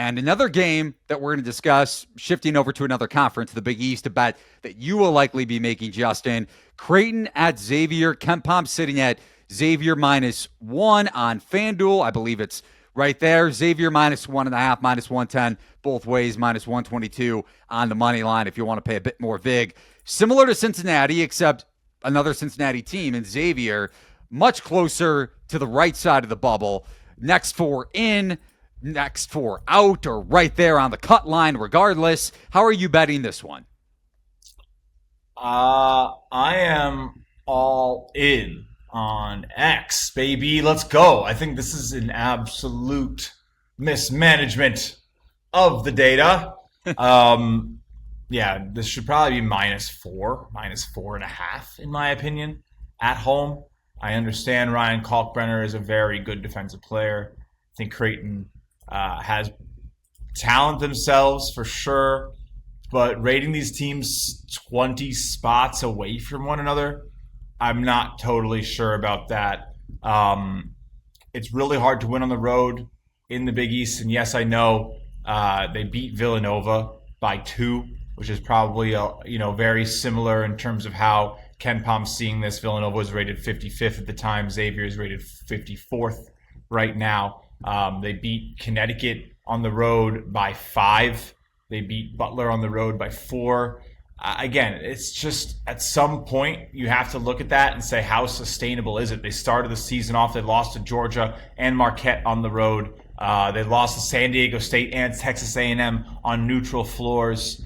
And another game that we're going to discuss, shifting over to another conference, the Big East, a bet that you will likely be making, Justin. Creighton at Xavier. KenPom sitting at Xavier -1 on FanDuel. I believe it's right there. Xavier -1.5, -110, both ways, -122 on the money line if you want to pay a bit more vig. Similar to Cincinnati, except another Cincinnati team in Xavier, much closer to the right side of the bubble. Next four in, next four out, or right there on the cut line, regardless. How are you betting this one? I am all in on X, baby. Let's go. I think this is an absolute mismanagement of the data. Yeah, this should probably be -4, -4.5, in my opinion, at home. I understand Ryan Kalkbrenner is a very good defensive player. I think Creighton has talent themselves for sure, but rating these teams 20 spots away from one another, I'm not totally sure about that. It's really hard to win on the road in the Big East, and yes, I know they beat Villanova by 2, which is probably very similar in terms of how KenPom's seeing this. Villanova was rated 55th at the time. Xavier is rated 54th right now. They beat Connecticut on the road by 5. They beat Butler on the road by 4. Again, it's just at some point you have to look at that and say, how sustainable is it? They started the season off. They lost to Georgia and Marquette on the road. They lost to San Diego State and Texas A&M on neutral floors.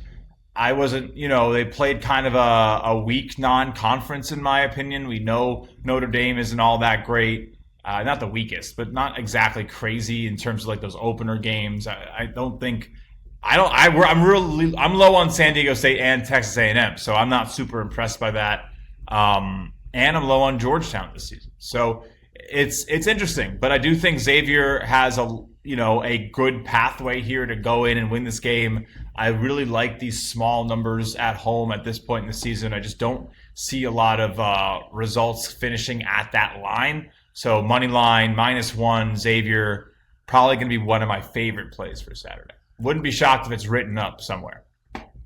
I wasn't, they played kind of a weak non-conference in my opinion. We know Notre Dame isn't all that great. Not the weakest, but not exactly crazy in terms of like those opener games. I'm low on San Diego State and Texas A&M, so I'm not super impressed by that. And I'm low on Georgetown this season. So it's interesting, but I do think Xavier has a good pathway here to go in and win this game. I really like these small numbers at home at this point in the season. I just don't see a lot of results finishing at that line. So money line, -1, Xavier, probably going to be one of my favorite plays for Saturday. Wouldn't be shocked if it's written up somewhere.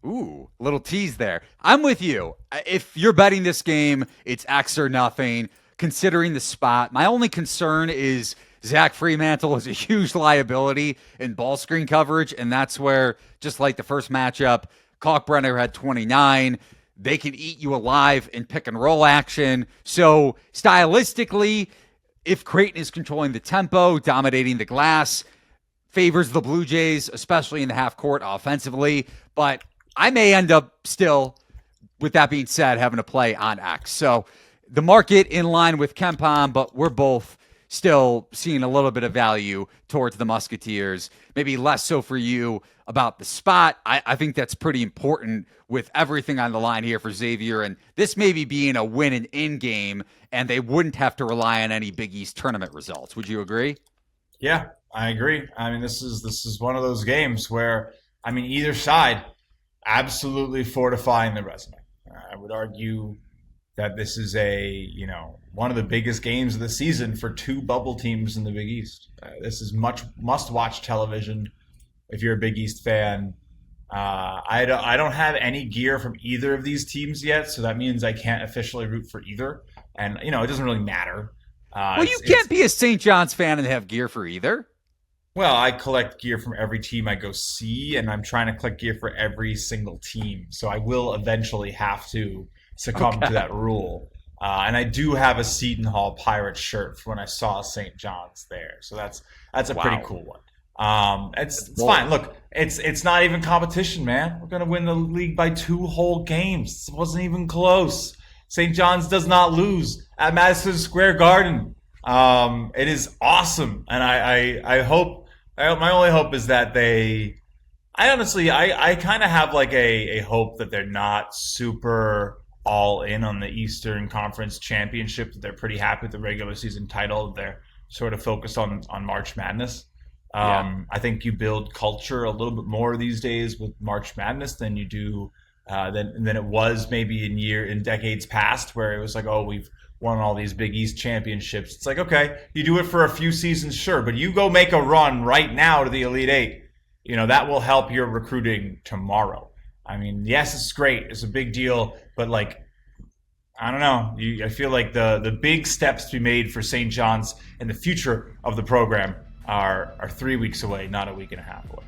Ooh, little tease there. I'm with you. If you're betting this game, it's X or nothing, considering the spot. My only concern is Zach Fremantle is a huge liability in ball screen coverage, and that's where, just like the first matchup, Kalkbrenner had 29. They can eat you alive in pick and roll action. So stylistically, if Creighton is controlling the tempo, dominating the glass, favors the Blue Jays, especially in the half court offensively. But I may end up still, with that being said, having to play on X. So the market in line with KenPom, but we're both still seeing a little bit of value towards the Musketeers. Maybe less so for you about the spot. I think that's pretty important with everything on the line here for Xavier. And this maybe being a win and in game, and they wouldn't have to rely on any Big East tournament results. Would you agree? Yeah, I agree. I mean, this is one of those games where, either side absolutely fortifying the resume. I would argue that this is one of the biggest games of the season for two bubble teams in the Big East. This is much must-watch television if you're a Big East fan. I don't have any gear from either of these teams yet, so that means I can't officially root for either. And, it doesn't really matter. Well, you can't be a St. John's fan and have gear for either. Well, I collect gear from every team I go see, and I'm trying to collect gear for every single team. So I will eventually have to succumb to that rule. And I do have a Seton Hall Pirates shirt from when I saw St. John's there. So that's a pretty cool one. It's fine. Look, it's not even competition, man. We're going to win the league by 2 whole games. It wasn't even close. St. John's does not lose at Madison Square Garden. It is awesome. And I hope, my only hope is that I kind of have like a hope that they're not super all in on the Eastern Conference Championship, that they're pretty happy with the regular season title. They're sort of focused on March Madness. I think you build culture a little bit more these days with March Madness than you do than it was maybe in decades past, where it was like, oh, we've won all these Big East championships. It's like, okay, you do it for a few seasons, sure, but you go make a run right now to the Elite Eight, that will help your recruiting tomorrow. I mean, yes, it's great. It's a big deal, but like, I don't know. I feel like the big steps to be made for St. John's and the future of the program are 3 weeks away, not a week and a half away.